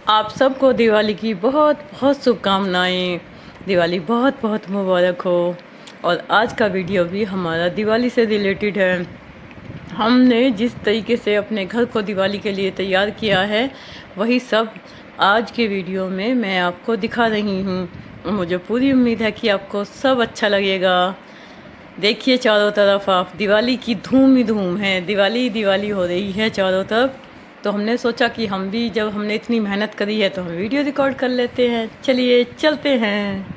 आप सबको दिवाली की बहुत बहुत शुभकामनाएं। दिवाली बहुत बहुत मुबारक हो। और आज का वीडियो भी हमारा दिवाली से रिलेटेड है। हमने जिस तरीके से अपने घर को दिवाली के लिए तैयार किया है, वही सब आज के वीडियो में मैं आपको दिखा रही हूँ। मुझे पूरी उम्मीद है कि आपको सब अच्छा लगेगा। देखिए चारों तरफ आप, दिवाली की धूम ही धूम है। दिवाली दिवाली हो रही है चारों तरफ। तो हमने सोचा कि हम भी, जब हमने इतनी मेहनत करी है, तो हम वीडियो रिकॉर्ड कर लेते हैं। चलिए चलते हैं।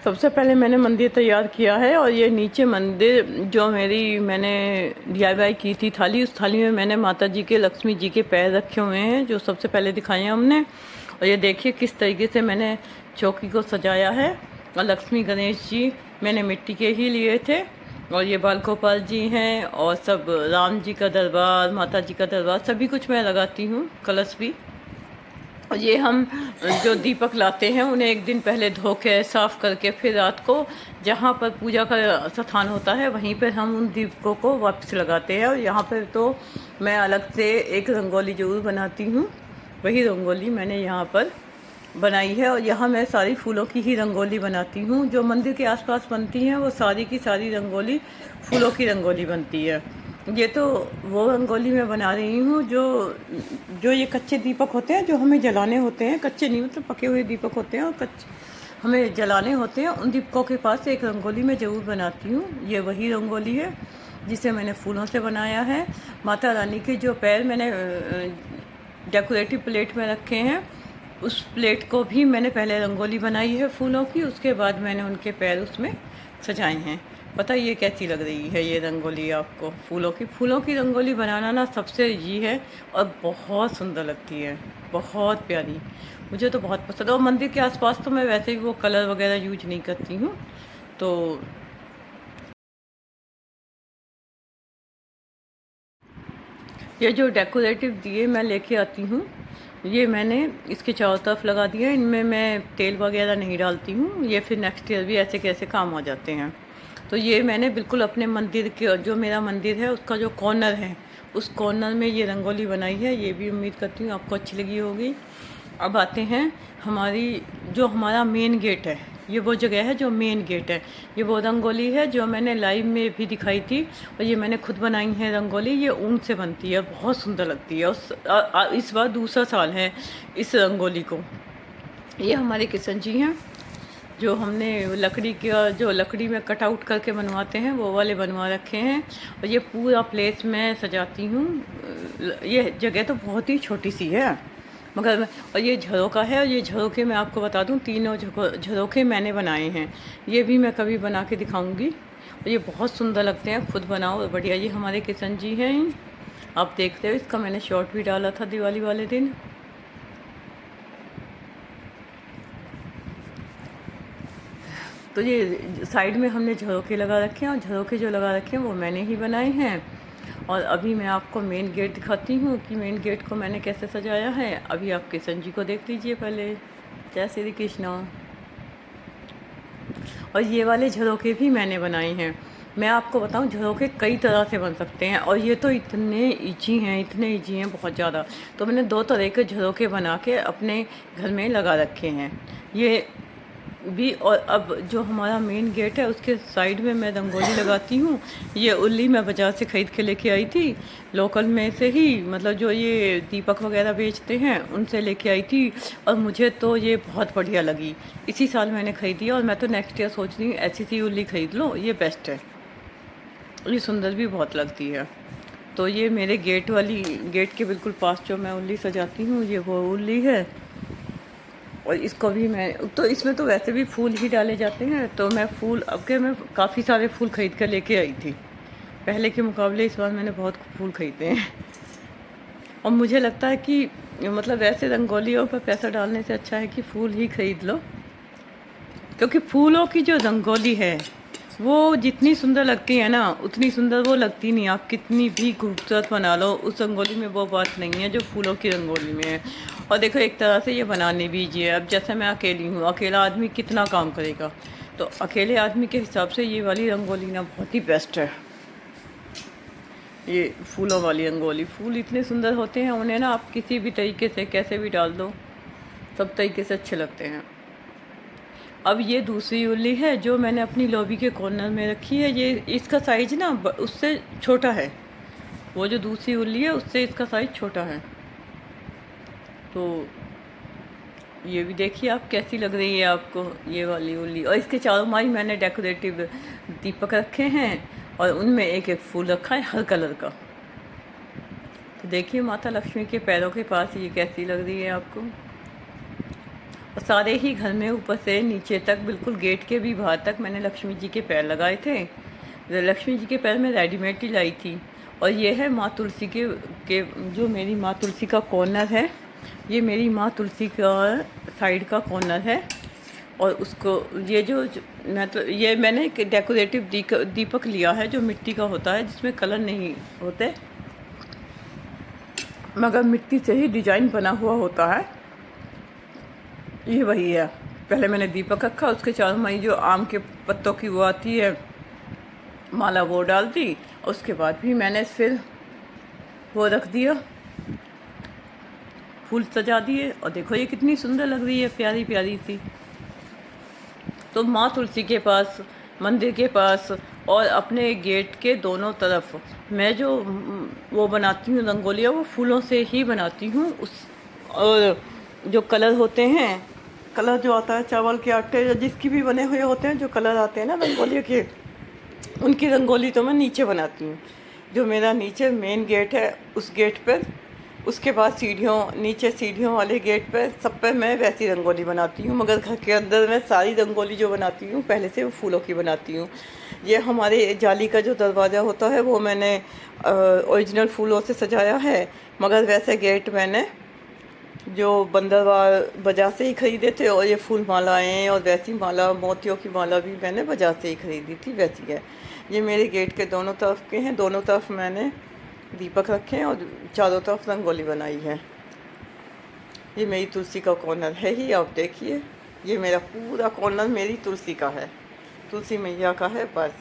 सबसे पहले मैंने मंदिर तैयार किया है, और ये नीचे मंदिर जो मैंने DIY की थी थाली, उस थाली में मैंने माता जी के, लक्ष्मी जी के पैर रखे हुए हैं, जो सबसे पहले दिखाए हैं हमने। और ये देखिए किस तरीके से मैंने चौकी को सजाया है। और लक्ष्मी गणेश जी मैंने मिट्टी के ही लिए थे। और ये बाल गोपाल जी हैं, और सब राम जी का दरबार, माता जी का दरबार, सभी कुछ मैं लगाती हूँ, कलश भी। और ये हम जो दीपक लाते हैं, उन्हें एक दिन पहले धो के साफ़ करके, फिर रात को जहाँ पर पूजा का स्थान होता है, वहीं पर हम उन दीपकों को वापस लगाते हैं। और यहाँ पर तो मैं अलग से एक रंगोली ज़रूर बनाती हूँ। वही रंगोली मैंने यहाँ पर बनाई है। और यहाँ मैं सारी फूलों की ही रंगोली बनाती हूँ। जो मंदिर के आसपास बनती हैं, वो सारी की सारी रंगोली फूलों की रंगोली बनती है। ये तो वो रंगोली मैं बना रही हूँ जो जो ये कच्चे दीपक होते हैं, जो हमें जलाने होते हैं। कच्चे नहीं, मतलब पके हुए दीपक होते हैं, और हमें जलाने होते हैं। उन दीपकों के पास एक रंगोली मैं ज़रूर बनाती हूँ। ये वही रंगोली है जिसे मैंने फूलों से बनाया है। माता रानी के जो पैर मैंने डेकोरेटिव प्लेट में रखे हैं, उस प्लेट को भी मैंने पहले रंगोली बनाई है फूलों की, उसके बाद मैंने उनके पैर उसमें सजाए हैं। बताइए कैसी लग रही है ये रंगोली आपको? फूलों की रंगोली बनाना ना सबसे ईजी है, और बहुत सुंदर लगती है, बहुत प्यारी। मुझे तो बहुत पसंद है। और मंदिर के आसपास तो मैं वैसे ही वो कलर वगैरह यूज नहीं करती हूँ। तो ये जो डेकोरेटिव दिए मैं लेके आती हूँ, ये मैंने इसके चारों तरफ लगा दिया है। इनमें मैं तेल वगैरह नहीं डालती हूँ, ये फिर नेक्स्ट ईयर भी ऐसे कैसे काम आ जाते हैं। तो ये मैंने बिल्कुल अपने मंदिर के, जो मेरा मंदिर है उसका जो कॉर्नर है, उस कॉर्नर में ये रंगोली बनाई है। ये भी उम्मीद करती हूँ आपको अच्छी लगी होगी। अब आते हैं जो हमारा मेन गेट है, ये वो जगह है जो मेन गेट है। ये वो रंगोली है जो मैंने लाइव में भी दिखाई थी, और ये मैंने खुद बनाई है रंगोली। ये ऊन से बनती है, बहुत सुंदर लगती है। इस बार दूसरा साल है इस रंगोली को। ये हमारे किशन जी हैं, जो हमने लकड़ी में कट आउट करके बनवाते हैं, वो वाले बनवा रखे हैं। और ये पूरा प्लेस मैं सजाती हूँ। ये जगह तो बहुत ही छोटी सी है, मगर और ये झरोका है। और ये झरोके मैं आपको बता दूँ, तीनों झरोके मैंने बनाए हैं। ये भी मैं कभी बना के दिखाऊंगी। और ये बहुत सुंदर लगते हैं, खुद बनाओ और बढ़िया। ये हमारे किशन जी हैं, आप देखते हो। इसका मैंने शॉर्ट भी डाला था दिवाली वाले दिन। तो ये साइड में हमने झरोके लगा रखे हैं, और झरोके जो लगा रखे हैं वो मैंने ही बनाए हैं। और अभी मैं आपको मेन गेट दिखाती हूँ कि मेन गेट को मैंने कैसे सजाया है। अभी आप किशन जी को देख लीजिए पहले। जय श्री कृष्णा। और ये वाले झरोके भी मैंने बनाए हैं। मैं आपको बताऊं, झरोके कई तरह से बन सकते हैं, और ये तो इतने ईजी हैं बहुत ज़्यादा। तो मैंने 2 तरह के झरोके बना के अपने घर में लगा रखे हैं ये भी। और अब जो हमारा मेन गेट है, उसके साइड में मैं रंगोली लगाती हूँ। ये उल्ली मैं बाज़ार से ख़रीद के लेके आई थी, लोकल में से ही, मतलब जो ये दीपक वगैरह बेचते हैं उनसे लेके आई थी। और मुझे तो ये बहुत बढ़िया लगी। इसी साल मैंने ख़रीदी है, और मैं तो नेक्स्ट ईयर सोच रही हूँ ऐसी सी उल्ली ख़रीद लो, ये बेस्ट है। ये सुंदर भी बहुत लगती है। तो ये मेरे गेट के बिल्कुल पास जो मैं उल्ली सजाती हूँ, ये वो उल्ली है। और इसको भी मैं तो, इसमें तो वैसे भी फूल ही डाले जाते हैं। तो मैं मैं काफ़ी सारे फूल ख़रीद कर लेके आई थी। पहले के मुकाबले इस बार मैंने बहुत फूल ख़रीदे हैं। और मुझे लगता है कि मतलब वैसे रंगोलियों पर पैसा डालने से अच्छा है कि फूल ही ख़रीद लो। क्योंकि फूलों की जो रंगोली है, वो जितनी सुंदर लगती है ना, उतनी सुंदर वो लगती नहीं। आप कितनी भी खूबसूरत बना लो, उस रंगोली में वो बात नहीं है जो फूलों की रंगोली में है। और देखो, एक तरह से ये बनाने भी ईजी है। अब जैसे मैं अकेली हूँ, अकेला आदमी कितना काम करेगा, तो अकेले आदमी के हिसाब से ये वाली रंगोली ना बहुत ही बेस्ट है। ये फूलों वाली रंगोली। फूल इतने सुंदर होते हैं, उन्हें ना आप किसी भी तरीके से कैसे भी डाल दो, सब तरीके से अच्छे लगते हैं। अब ये दूसरी उल्ली है जो मैंने अपनी लॉबी के कॉर्नर में रखी है। ये इसका साइज ना उससे छोटा है, वो जो दूसरी उल्ली है उससे इसका साइज छोटा है। तो ये भी देखिए आप कैसी लग रही है आपको ये वाली उल्ली। और इसके चारों माई मैंने डेकोरेटिव दीपक रखे हैं और उनमें एक एक फूल रखा है हर कलर का। तो देखिए माता लक्ष्मी के पैरों के पास ये कैसी लग रही है आपको। और सारे ही घर में ऊपर से नीचे तक बिल्कुल गेट के भी बाहर तक मैंने लक्ष्मी जी के पैर लगाए थे। लक्ष्मी जी के पैर में रेडीमेड ही लाई थी। और ये है माँ तुलसी के जो मेरी माँ तुलसी का कॉर्नर है, ये मेरी माँ तुलसी का साइड का कॉर्नर है। और उसको ये ये मैंने एक डेकोरेटिव दीपक लिया है जो मिट्टी का होता है, जिसमें कलर नहीं होते मगर मिट्टी से ही डिजाइन बना हुआ होता है। ये वही है। पहले मैंने दीपक रखा, उसके चारों माई जो आम के पत्तों की वो आती है माला, वो डाल दी। उसके बाद भी मैंने फिर वो रख दिया, फूल सजा दिए। और देखो ये कितनी सुंदर लग रही है, प्यारी प्यारी सी। तो माँ तुलसी के पास, मंदिर के पास और अपने गेट के दोनों तरफ मैं जो वो बनाती हूँ रंगोलियाँ, वो फूलों से ही बनाती हूँ। और जो कलर होते हैं, कलर जो आता है चावल के आटे या जिसकी भी बने हुए होते हैं, जो कलर आते हैं ना रंगोली के, उनकी रंगोली तो मैं नीचे बनाती हूँ। जो मेरा नीचे मेन गेट है उस गेट पर, उसके बाद नीचे सीढ़ियों वाले गेट पर, सब पर मैं वैसी रंगोली बनाती हूँ। मगर घर के अंदर मैं सारी रंगोली जो बनाती हूँ पहले से वो फूलों की बनाती हूँ। ये हमारे जाली का जो दरवाज़ा होता है वो मैंने ओरिजिनल फूलों से सजाया है। मगर वैसे गेट मैंने जो बंदरवाल बाजार से ही ख़रीदे थे। और ये फूल मालाएँ और वैसी माला, मोतियों की माला भी मैंने बाजार से ही ख़रीदी थी, वैसी है। ये मेरे गेट के दोनों तरफ के हैं, दोनों तरफ मैंने दीपक रखे हैं और चारों तरफ रंगोली बनाई है। ये मेरी तुलसी का कॉर्नर है ही, आप देखिए ये मेरा पूरा कॉर्नर मेरी तुलसी का है, तुलसी मैया का है बस।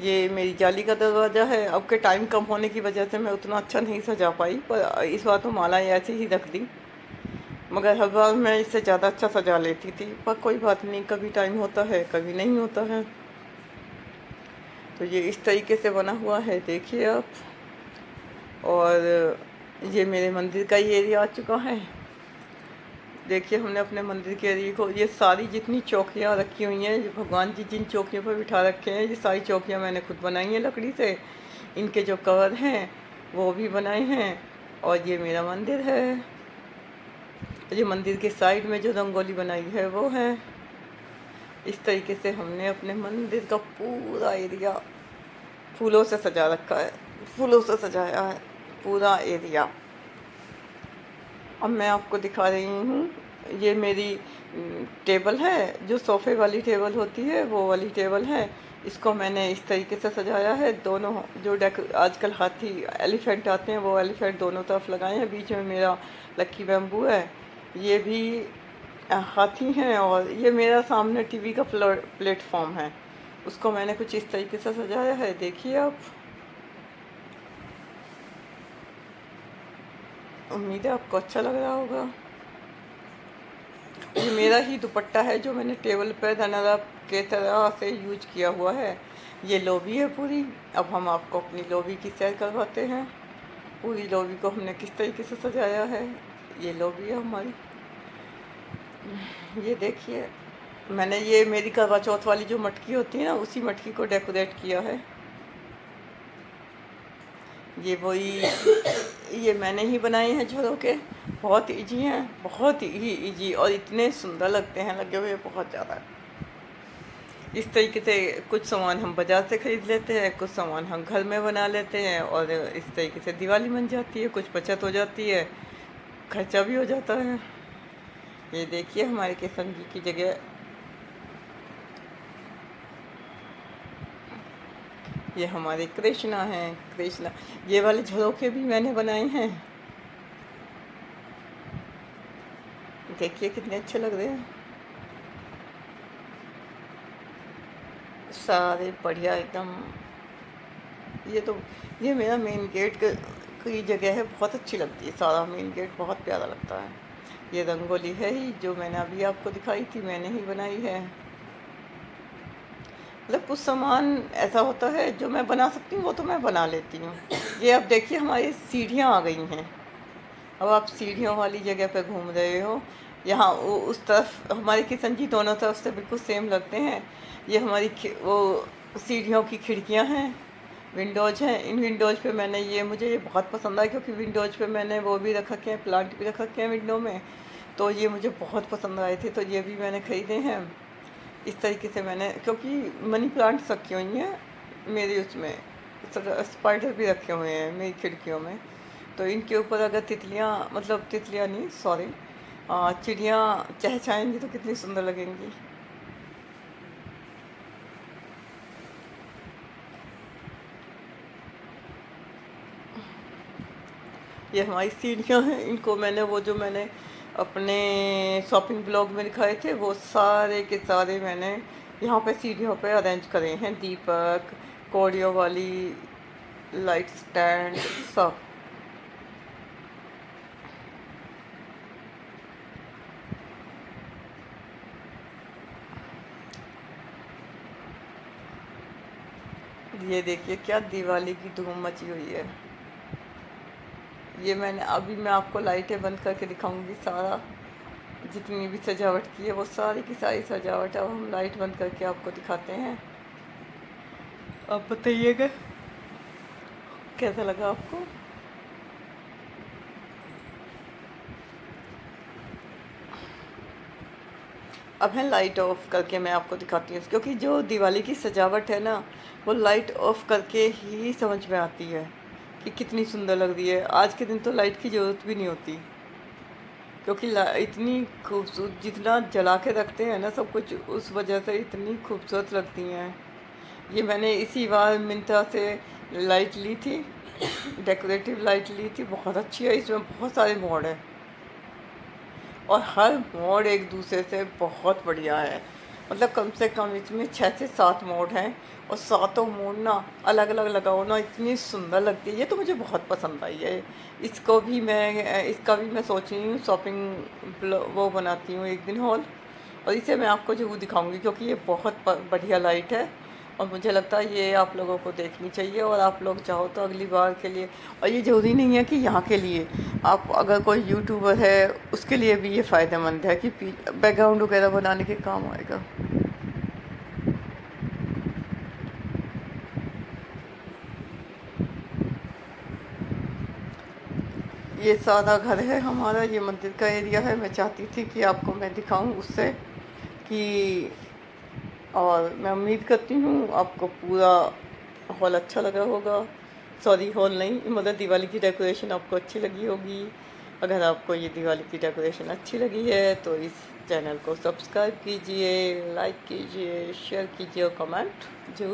ये मेरी जाली का दरवाज़ा है। अब के टाइम कम होने की वजह से मैं उतना अच्छा नहीं सजा पाई, पर इस बार तो माला ऐसे ही रख दी। मगर हर बार मैं इससे ज़्यादा अच्छा सजा लेती थी, पर कोई बात नहीं, कभी टाइम होता है कभी नहीं होता है। तो ये इस तरीके से बना हुआ है, देखिए आप। और ये मेरे मंदिर का ही एरिया आ चुका है। देखिए हमने अपने मंदिर के एरिया को, ये सारी जितनी चौकियाँ रखी हुई हैं, भगवान जी जिन चौकियों पर बिठा रखे हैं, ये सारी चौकियाँ मैंने खुद बनाई हैं लकड़ी से। इनके जो कवर हैं वो भी बनाए हैं। और ये मेरा मंदिर है। ये मंदिर के साइड में जो रंगोली बनाई है वो है। इस तरीके से हमने अपने मंदिर का पूरा एरिया फूलों से सजा रखा है, फूलों से सजाया है पूरा एरिया। अब मैं आपको दिखा रही हूँ, ये मेरी टेबल है, जो सोफ़े वाली टेबल होती है वो वाली टेबल है। इसको मैंने इस तरीके से सजाया है। दोनों जो आजकल हाथी एलिफेंट आते हैं, वो एलिफेंट दोनों तरफ लगाए हैं। बीच में मेरा लक्की बैम्बू है, ये भी हाथी हैं। और ये मेरा सामने टीवी का प्लेटफॉर्म है, उसको मैंने कुछ इस तरीके से सजाया है, देखिए आप। उम्मीद है आपको अच्छा लग रहा होगा। ये मेरा ही दुपट्टा है जो मैंने टेबल पर धनरा के तरह से यूज किया हुआ है। ये लॉबी है पूरी। अब हम आपको अपनी लॉबी की सैर करवाते हैं। पूरी लॉबी को हमने किस तरीके से सजाया है, ये लॉबी है हमारी। ये देखिए, मैंने ये मेरी करवा चौथ वाली जो मटकी होती है ना, उसी मटकी को डेकोरेट किया है। ये वही ये मैंने ही बनाए हैं झरोके। बहुत इजी हैं, बहुत ही इजी, और इतने सुंदर लगते हैं लगे हुए बहुत ज़्यादा। इस तरीके से कुछ सामान हम बाज़ार से ख़रीद लेते हैं, कुछ सामान हम घर में बना लेते हैं, और इस तरीके से दिवाली बन जाती है, कुछ बचत हो जाती है, खर्चा भी हो जाता है। ये देखिए हमारे किशन जी की जगह ये हमारे कृष्णा हैं, कृष्णा। ये वाले झरोखे भी मैंने बनाए हैं, देखिए कितने अच्छे लग रहे हैं, सारे बढ़िया एकदम। ये तो ये मेरा मेन गेट की जगह है, बहुत अच्छी लगती है, सारा मेन गेट बहुत प्यारा लगता है। ये रंगोली है ही जो मैंने अभी आपको दिखाई थी, मैंने ही बनाई है। मतलब कुछ सामान ऐसा होता है जो मैं बना सकती हूँ, वो तो मैं बना लेती हूँ। ये अब देखिए हमारी सीढ़ियाँ आ गई हैं। अब आप सीढ़ियों वाली जगह पे घूम रहे हो। यहाँ उस तरफ हमारे किचन जी दोनों तरफ से बिल्कुल सेम लगते हैं। ये हमारी वो सीढ़ियों की खिड़कियाँ हैं, विंडोज हैं। इन विंडोज पे मैंने ये मुझे ये बहुत पसंद आया, क्योंकि विंडोज पे मैंने वो भी रख रखे हैं, प्लांट भी रख रखे हैं विंडो में। तो ये मुझे बहुत पसंद आए थे, तो ये भी मैंने ख़रीदे हैं। इस तरीके से मैंने, क्योंकि मनी प्लांट्स रखी हुई हैं मेरी उसमें, स्पाइडर भी रखे हुए हैं मेरी खिड़कियों में। तो इनके ऊपर अगर तितलियाँ, मतलब तितलियाँ नहीं, सॉरी, चिड़ियाँ चहचहाएंगी तो कितनी सुंदर लगेंगी। ये हमारी सीढ़ियाँ हैं, इनको मैंने वो जो मैंने अपने शॉपिंग ब्लॉग में दिखाए थे, वो सारे के सारे मैंने यहाँ पे सीढ़ियों पे अरेंज करे हैं। दीपक, कौड़ियों वाली लाइट स्टैंड, सब। ये देखिए क्या दिवाली की धूम मची हुई है। ये मैं आपको लाइटें बंद करके दिखाऊंगी, सारा जितनी भी सजावट की है वो सारी की सारी सजावट अब हम लाइट बंद करके आपको दिखाते हैं। आप बताइएगा कैसा लगा आपको। अब है लाइट ऑफ करके मैं आपको दिखाती हूँ, क्योंकि जो दिवाली की सजावट है ना, वो लाइट ऑफ करके ही समझ में आती है कि कितनी सुंदर लग रही है। आज के दिन तो लाइट की ज़रूरत भी नहीं होती, क्योंकि इतनी खूबसूरत जितना जला के रखते हैं ना सब कुछ, उस वजह से इतनी खूबसूरत लगती हैं। ये मैंने इसी बार मिंत्रा से लाइट ली थी, डेकोरेटिव लाइट ली थी, बहुत अच्छी है। इसमें बहुत सारे मोड हैं और हर मोड एक दूसरे से बहुत बढ़िया है। मतलब कम से कम इसमें 6 से 7 मोड हैं, और सातों मोड ना अलग अलग लगाओ ना, इतनी सुंदर लगती है। ये तो मुझे बहुत पसंद आई है। इसका भी मैं सोच रही हूँ शॉपिंग वो बनाती हूँ एक दिन हॉल, और इसे मैं आपको ज़रूर दिखाऊंगी, क्योंकि ये बहुत बढ़िया लाइट है। और मुझे लगता है ये आप लोगों को देखनी चाहिए, और आप लोग चाहो तो अगली बार के लिए, और ये ज़रूरी नहीं है कि यहाँ के लिए, आप अगर कोई यूट्यूबर है उसके लिए भी ये फ़ायदेमंद है कि बैकग्राउंड वगैरह बनाने के काम आएगा। ये सादा घर है हमारा, ये मंदिर का एरिया है। मैं चाहती थी कि आपको मैं दिखाऊं उससे कि, और मैं उम्मीद करती हूँ आपको पूरा हॉल अच्छा लगा होगा। सॉरी, हॉल नहीं, मतलब दिवाली की डेकोरेशन आपको अच्छी लगी होगी। अगर आपको ये दिवाली की डेकोरेशन अच्छी लगी है तो इस चैनल को सब्सक्राइब कीजिए, लाइक कीजिए, शेयर कीजिए और कमेंट जरूर